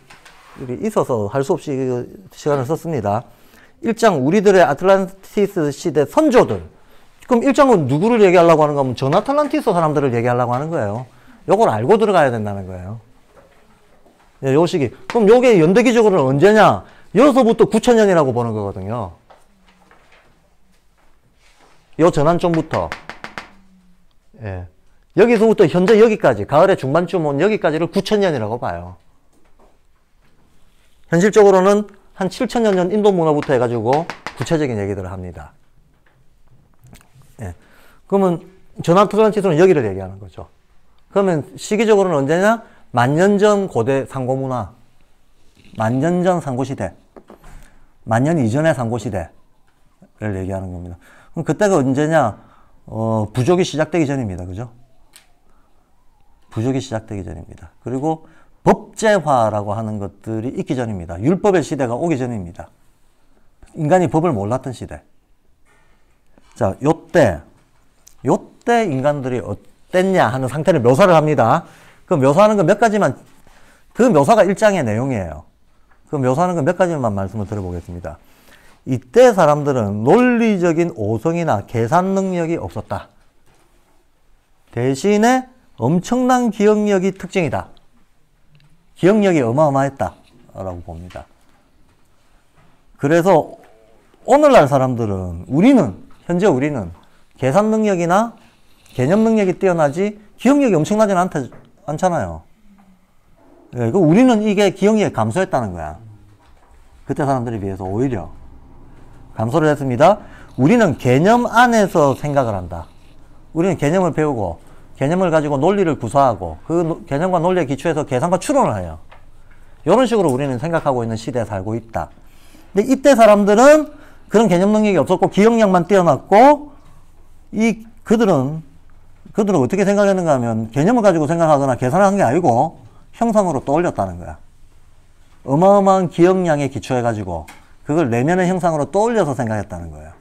있어서 할 수 없이 시간을 썼습니다. 1장 우리들의 아틀란티스 시대 선조들. 그럼 1장은 누구를 얘기하려고 하는 거면 전 아틀란티스 사람들을 얘기하려고 하는 거예요. 요걸 알고 들어가야 된다는 거예요. 요 시기. 그럼 요게 연대기적으로는 언제냐? 여기서부터 9,000년이라고 보는 거거든요. 요 전환점부터. 예. 여기서부터 현재 여기까지, 가을의 중반쯤 온 여기까지를 9,000년이라고 봐요. 현실적으로는 한 7,000년 전 인도 문화부터 해가지고 구체적인 얘기들을 합니다. 예. 그러면 전아틀란티스는 여기를 얘기하는 거죠. 그러면 시기적으로는 언제냐? 만년 전 고대 상고문화, 만년 전 상고시대, 만년 이전의 상고시대를 얘기하는 겁니다. 그럼 그때가 언제냐? 부족이 시작되기 전입니다. 그죠? 부족이 시작되기 전입니다. 그리고 법제화라고 하는 것들이 있기 전입니다. 율법의 시대가 오기 전입니다. 인간이 법을 몰랐던 시대. 자, 요때 인간들이 어땠냐 하는 상태를 묘사를 합니다. 그 묘사하는 거 몇 가지만, 그 묘사가 1장의 내용이에요. 그 묘사하는 거 몇 가지만 말씀을 드려보겠습니다. 이때 사람들은 논리적인 오성이나 계산 능력이 없었다. 대신에 엄청난 기억력이 특징이다. 기억력이 어마어마했다. 라고 봅니다. 그래서 오늘날 사람들은, 현재 우리는 계산 능력이나 개념 능력이 뛰어나지 기억력이 엄청나지 않잖아요. 예, 우리는 이게 기억력이 감소했다는 거야. 그때 사람들에 비해서 오히려 감소를 했습니다. 우리는 개념 안에서 생각을 한다. 우리는 개념을 배우고 개념을 가지고 논리를 구사하고 그 개념과 논리에 기초해서 계산과 추론을 해요. 이런 식으로 우리는 생각하고 있는 시대에 살고 있다. 근데 이때 사람들은 그런 개념 능력이 없었고 기억력만 뛰어났고 그들은 어떻게 생각했는가 하면 개념을 가지고 생각하거나 계산한 게 아니고 형상으로 떠올렸다는 거야. 어마어마한 기억량에 기초해가지고 그걸 내면의 형상으로 떠올려서 생각했다는 거예요.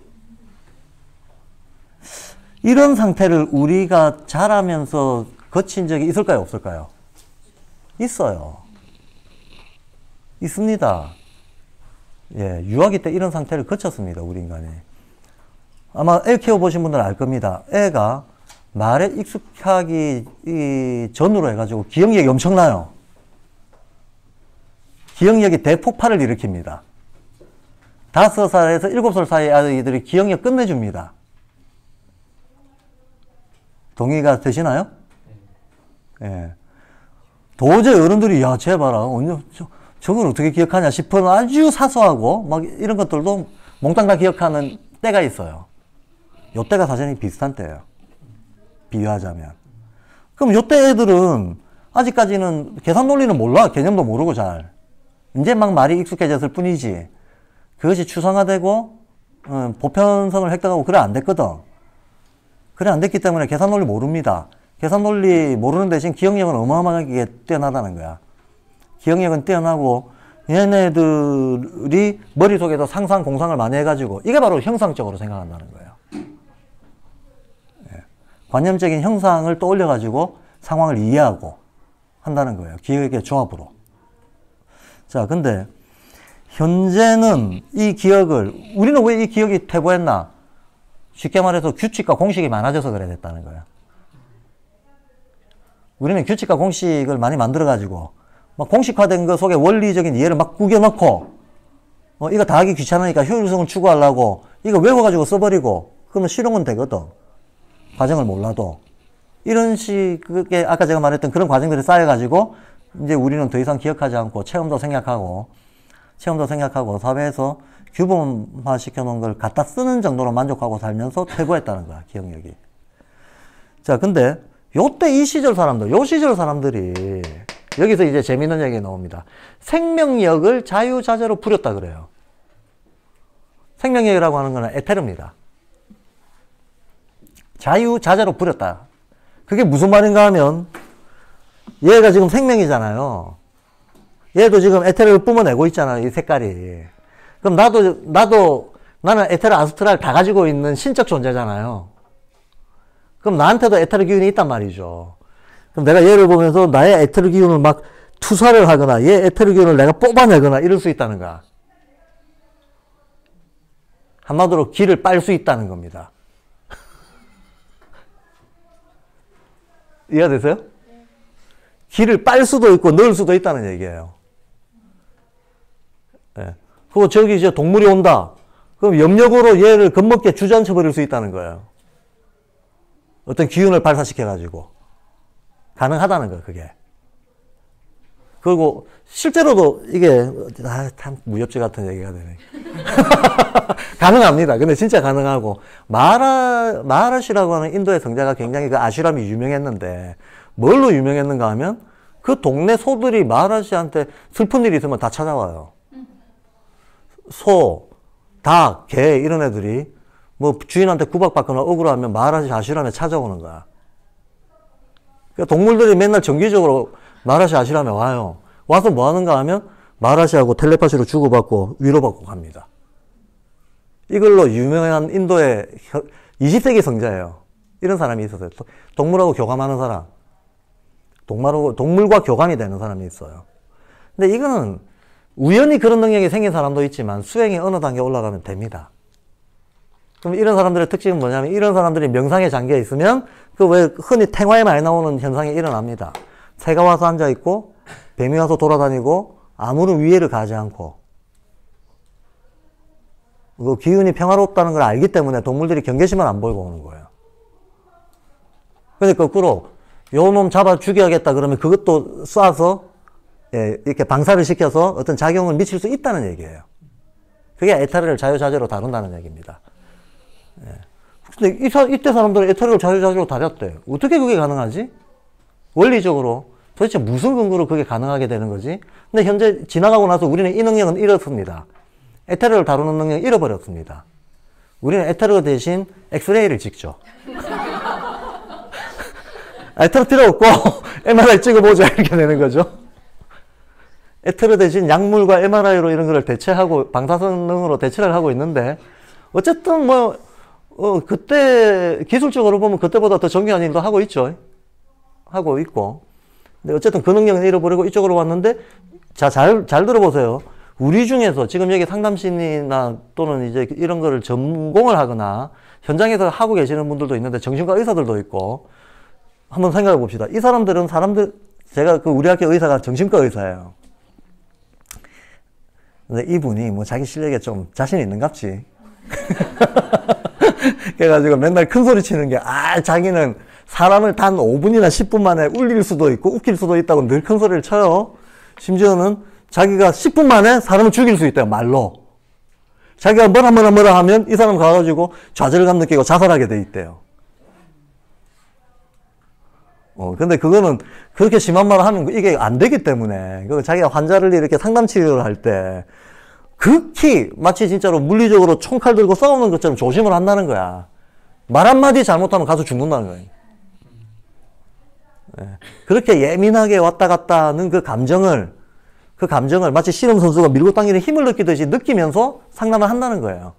이런 상태를 우리가 자라면서 거친 적이 있을까요? 없을까요? 있어요. 있습니다. 예, 유아기 때 이런 상태를 거쳤습니다. 우리 인간이. 아마 애 키워보신 분들은 알 겁니다. 애가 말에 익숙하기 전으로 해가지고 기억력이 엄청나요. 기억력이 대폭발을 일으킵니다. 5살에서 7살 사이 아이들이 기억력 끝내줍니다. 동의가 되시나요? 예. 도저히 어른들이, 야, 쟤 봐라. 저걸 어떻게 기억하냐 싶은 아주 사소하고, 막 이런 것들도 몽땅 다 기억하는 때가 있어요. 요 때가 사실 비슷한 때예요. 비유하자면. 그럼 요 때 애들은 아직까지는 계산 논리는 몰라. 개념도 모르고 잘. 이제 막 말이 익숙해졌을 뿐이지. 그것이 추상화되고, 보편성을 획득하고 그래 안 됐거든. 그래 안 됐기 때문에 계산 논리 모릅니다. 계산 논리 모르는 대신 기억력은 어마어마하게 뛰어나다는 거야. 기억력은 뛰어나고 얘네들이 머릿속에서 상상, 공상을 많이 해가지고 이게 바로 형상적으로 생각한다는 거예요. 예. 관념적인 형상을 떠올려가지고 상황을 이해하고 한다는 거예요. 기억의 조합으로. 자, 근데 현재는 이 기억을, 우리는 왜 이 기억이 퇴보했나? 쉽게 말해서 규칙과 공식이 많아져서 그래 됐다는 거예요. 우리는 규칙과 공식을 많이 만들어가지고 막 공식화된 거 속에 원리적인 이해를 막 구겨넣고 이거 다 하기 귀찮으니까 효율성을 추구하려고 이거 외워가지고 써버리고 그러면 실용은 되거든. 과정을 몰라도. 이런 식의 아까 제가 말했던 그런 과정들이 쌓여가지고 이제 우리는 더 이상 기억하지 않고 체험도 생략하고 사회에서 규범화 시켜놓은 걸 갖다 쓰는 정도로 만족하고 살면서 퇴보했다는 거야, 기억력이. 자, 근데 요때 요 시절 사람들이 여기서 이제 재밌는 얘기 나옵니다. 생명력을 자유자재로 부렸다 그래요. 생명력이라고 하는 거는 에테르입니다. 자유자재로 부렸다. 그게 무슨 말인가 하면 얘가 지금 생명이잖아요. 얘도 지금 에테르를 뿜어내고 있잖아요. 이 색깔이. 그럼 나는 에테르, 아스트랄 다 가지고 있는 신적 존재잖아요. 그럼 나한테도 에테르 기운이 있단 말이죠. 그럼 내가 얘를 보면서 나의 에테르 기운을 막 투사를 하거나 얘 에테르 기운을 내가 뽑아내거나 이럴 수 있다는 거야. 한마디로 기를 빨 수 있다는 겁니다. 이해가 되세요? 기를 빨 수도 있고 넣을 수도 있다는 얘기예요. 예. 그리고 저기 이제 동물이 온다. 그럼 염력으로 얘를 겁먹게 주저앉혀 버릴 수 있다는 거예요. 어떤 기운을 발사시켜가지고. 가능하다는 거예요, 그게. 그리고 실제로도 이게, 참 무협지 같은 얘기가 되네. 가능합니다. 근데 진짜 가능하고. 마하라시라고 하는 인도의 성자가 굉장히 그 아슈람이 유명했는데, 뭘로 유명했는가 하면, 그 동네 소들이 마하라시한테 슬픈 일이 있으면 다 찾아와요. 소, 닭, 개, 이런 애들이 뭐 주인한테 구박받거나 억울하면 마하라시 아슈람에 찾아오는 거야. 그러니까 동물들이 맨날 정기적으로 마하라시 아슈람에 와요. 와서 뭐 하는가 하면 마하라시하고 텔레파시로 주고받고 위로받고 갑니다. 이걸로 유명한 인도의 20세기 성자예요. 이런 사람이 있었어요. 동물하고 교감하는 사람. 동물과 교감이 되는 사람이 있어요. 근데 이거는 우연히 그런 능력이 생긴 사람도 있지만 수행이 어느 단계 올라가면 됩니다. 그럼 이런 사람들의 특징은 뭐냐면 이런 사람들이 명상에 잠겨 있으면 그 왜 흔히 탱화에 많이 나오는 현상이 일어납니다. 새가 와서 앉아 있고 뱀이 와서 돌아다니고 아무런 위해를 가하지 않고 그 기운이 평화롭다는 걸 알기 때문에 동물들이 경계심을 안 보이고 오는 거예요. 근데 거꾸로 요 놈 잡아 죽여야겠다 그러면 그것도 쏴서 이렇게 방사를 시켜서 어떤 작용을 미칠 수 있다는 얘기예요. 그게 에테르를 자유자재로 다룬다는 얘기입니다. 근데 이때 사람들은 에테르를 자유자재로 다뤘대. 어떻게 그게 가능하지? 원리적으로 도대체 무슨 근거로 그게 가능하게 되는 거지? 근데 현재 지나가고 나서 우리는 이 능력은 잃었습니다. 에테르를 다루는 능력을 잃어버렸습니다. 우리는 에테르 대신 엑스레이를 찍죠. 에테르 필요 없고 MRI 찍어보자 이렇게 되는 거죠. 에테르 대신 약물과 MRI로 이런 거를 대체하고 방사선능으로 대체를 하고 있는데 어쨌든 뭐 그때 기술적으로 보면 그때보다 더 정교한 일도 하고 있죠. 하고 있고. 근데 어쨌든 그 능력은 잃어버리고 이쪽으로 왔는데, 자, 잘 들어보세요. 우리 중에서 지금 여기 상담심리나 또는 이제 이런 거를 전공을 하거나 현장에서 하고 계시는 분들도 있는데 정신과 의사들도 있고, 한번 생각해 봅시다. 이 사람들은 제가 우리 학교 의사가 정신과 의사예요. 근데 이분이 뭐 자기 실력에 좀 자신 있는갑지. 그래가지고 맨날 큰 소리 치는 게, 자기는 사람을 단 5분이나 10분 만에 울릴 수도 있고 웃길 수도 있다고 늘 큰 소리를 쳐요. 심지어는 자기가 10분 만에 사람을 죽일 수 있대요, 말로. 자기가 뭐라 하면 이 사람 가가지고 좌절감 느끼고 자살하게 돼 있대요. 근데 그거는 그렇게 심한 말을 하면 이게 안 되기 때문에, 자기가 환자를 이렇게 상담 치료를 할 때, 극히 마치 진짜로 물리적으로 총칼 들고 싸우는 것처럼 조심을 한다는 거야. 말 한마디 잘못하면 가서 죽는다는 거예요. 네. 그렇게 예민하게 왔다 갔다 하는 그 감정을 마치 씨름 선수가 밀고 당기는 힘을 느끼듯이 느끼면서 상담을 한다는 거예요.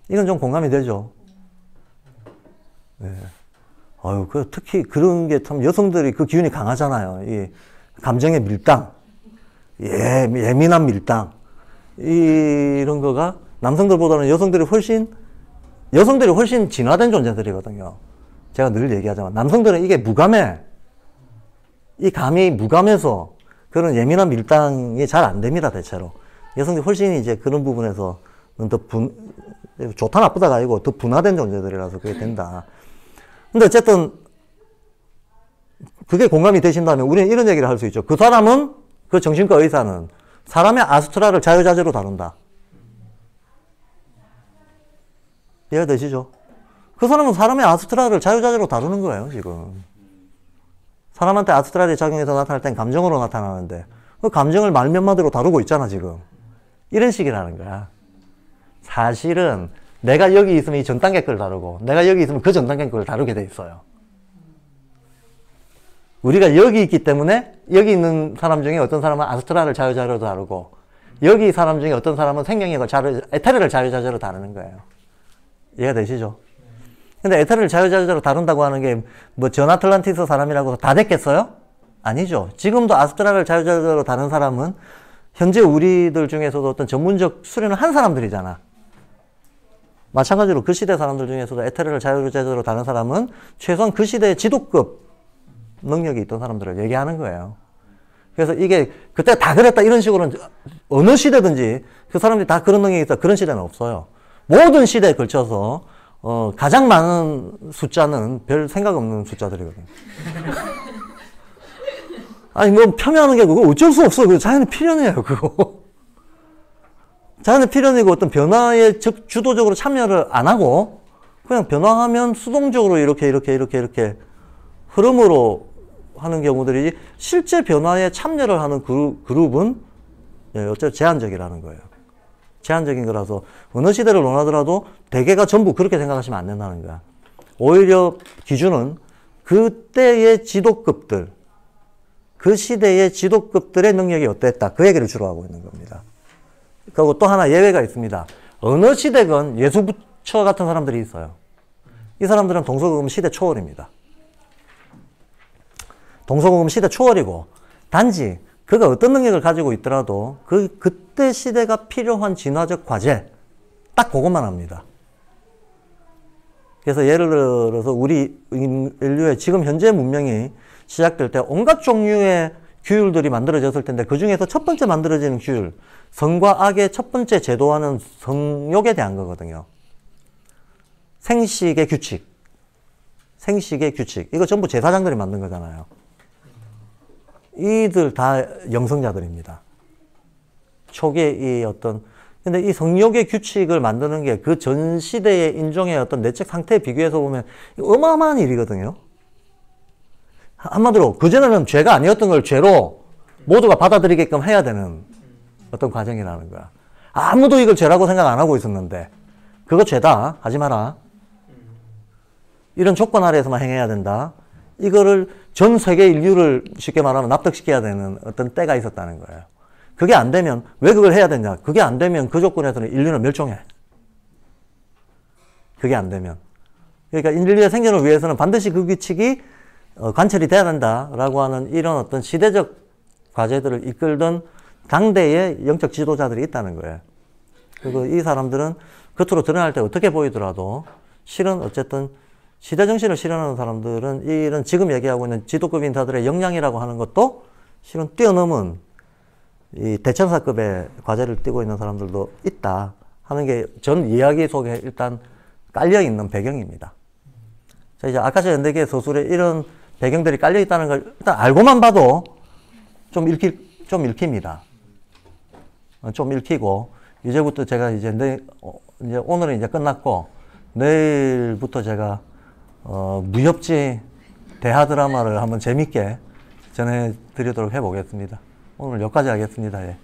이건 좀 공감이 되죠? 네. 특히 그런 게 참 여성들이 그 기운이 강하잖아요. 이 감정의 밀당, 예민한 밀당, 이런 거가 남성들보다는 여성들이 훨씬 진화된 존재들이거든요. 제가 늘 얘기하지만 남성들은 이게 무감해. 이 감이 무감해서 그런 예민한 밀당이 잘 안 됩니다, 대체로. 여성들이 훨씬 이제 그런 부분에서는 좋다 나쁘다가 아니고 더 분화된 존재들이라서 그게 된다. 근데 어쨌든 그게 공감이 되신다면 우리는 이런 얘기를 할 수 있죠. 그 정신과 의사는 사람의 아스트랄을 자유자재로 다룬다. 이해가 되시죠? 그 사람은 사람의 아스트랄을 자유자재로 다루는 거예요, 지금. 사람한테 아스트랄이 작용해서 나타날 땐 감정으로 나타나는데 그 감정을 말 몇 마디로 다루고 있잖아, 지금. 이런 식이라는 거야. 사실은 내가 여기 있으면 이 전 단계 걸 다루고 내가 여기 있으면 그 전 단계 걸 다루게 돼 있어요. 우리가 여기 있기 때문에 여기 있는 사람 중에 어떤 사람은 아스트랄을 자유자재로 다루고 여기 사람 중에 어떤 사람은 생명력을 에테르를 자유자재로 다루는 거예요. 이해가 되시죠? 근데 에테르를 자유자재로 다룬다고 하는 게 뭐 전 아틀란티스 사람이라고 다 됐겠어요? 아니죠. 지금도 아스트랄을 자유자재로 다루는 사람은 현재 우리들 중에서도 어떤 전문적 수련을 한 사람들이잖아. 마찬가지로 그 시대 사람들 중에서도 에테르를 자유자재로 다루는 사람은 최소한 그 시대의 지도급 능력이 있던 사람들을 얘기하는 거예요. 그래서 이게 그때 다 그랬다 이런 식으로는 어느 시대든지 그 사람들이 다 그런 능력이 있다 그런 시대는 없어요. 모든 시대에 걸쳐서 가장 많은 숫자는 별 생각 없는 숫자들이거든요. 아니 뭐 폄훼하는 게 그거 어쩔 수 없어. 그거 자연의 필연이에요, 그거. 자연의 필연이고 어떤 변화에 주도적으로 참여를 안 하고 그냥 변화하면 수동적으로 이렇게 흐름으로 하는 경우들이지 실제 변화에 참여를 하는 그룹은 어차피 제한적이라는 거예요. 제한적인 거라서 어느 시대를 논하더라도 대개가 전부 그렇게 생각하시면 안 된다는 거야. 오히려 기준은 그때의 지도급들, 그 시대의 지도급들의 능력이 어땠다. 그 얘기를 주로 하고 있는 겁니다. 그리고 또 하나 예외가 있습니다. 어느 시대건 예수부처 같은 사람들이 있어요. 이 사람들은 동서고금 시대 초월입니다. 동서고금 시대 초월이고 단지 그가 어떤 능력을 가지고 있더라도 그때 시대가 필요한 진화적 과제 딱 그것만 합니다. 그래서 예를 들어서 우리 인류의 지금 현재 문명이 시작될 때 온갖 종류의 규율들이 만들어졌을 텐데 그 중에서 첫 번째 만들어지는 규율, 성과 악의 첫 번째 제도화는 성욕에 대한 거거든요. 생식의 규칙. 이거 전부 제사장들이 만든 거잖아요. 이들 다 영성자들입니다. 초기에 근데 이 성욕의 규칙을 만드는 게 그 전 시대의 인종의 어떤 내적 상태에 비교해서 보면 어마어마한 일이거든요. 한마디로 그전에는 죄가 아니었던 걸 죄로 모두가 받아들이게끔 해야 되는 어떤 과정이라는 거야. 아무도 이걸 죄라고 생각 안 하고 있었는데 그거 죄다. 하지 마라. 이런 조건 아래에서만 행해야 된다. 이거를 전 세계 인류를 쉽게 말하면 납득시켜야 되는 어떤 때가 있었다는 거예요. 그게 안 되면 왜 그걸 해야 되냐. 그게 안 되면 그 조건에서는 인류는 멸종해. 그게 안 되면. 그러니까 인류의 생존을 위해서는 반드시 그 규칙이 관철이 돼야 된다라고 하는 이런 어떤 시대적 과제들을 이끌던 당대의 영적 지도자들이 있다는 거예요. 그리고 이 사람들은 겉으로 드러날 때 어떻게 보이더라도 실은 어쨌든 시대 정신을 실현하는 사람들은 이런 지금 얘기하고 있는 지도급 인사들의 역량이라고 하는 것도 실은 뛰어넘은 이 대천사급의 과제를 띠고 있는 사람들도 있다 하는 게 전 이야기 속에 일단 깔려 있는 배경입니다. 자, 이제 아카시아 연대기의 서술에 이런 배경들이 깔려 있다는 걸 일단 알고만 봐도 좀 읽힙니다. 좀 읽히고, 이제부터 제가 이제 이제 오늘은 이제 끝났고, 내일부터 제가, 무협지 대하 드라마를 한번 재밌게 전해드리도록 해보겠습니다. 오늘 여기까지 하겠습니다. 예.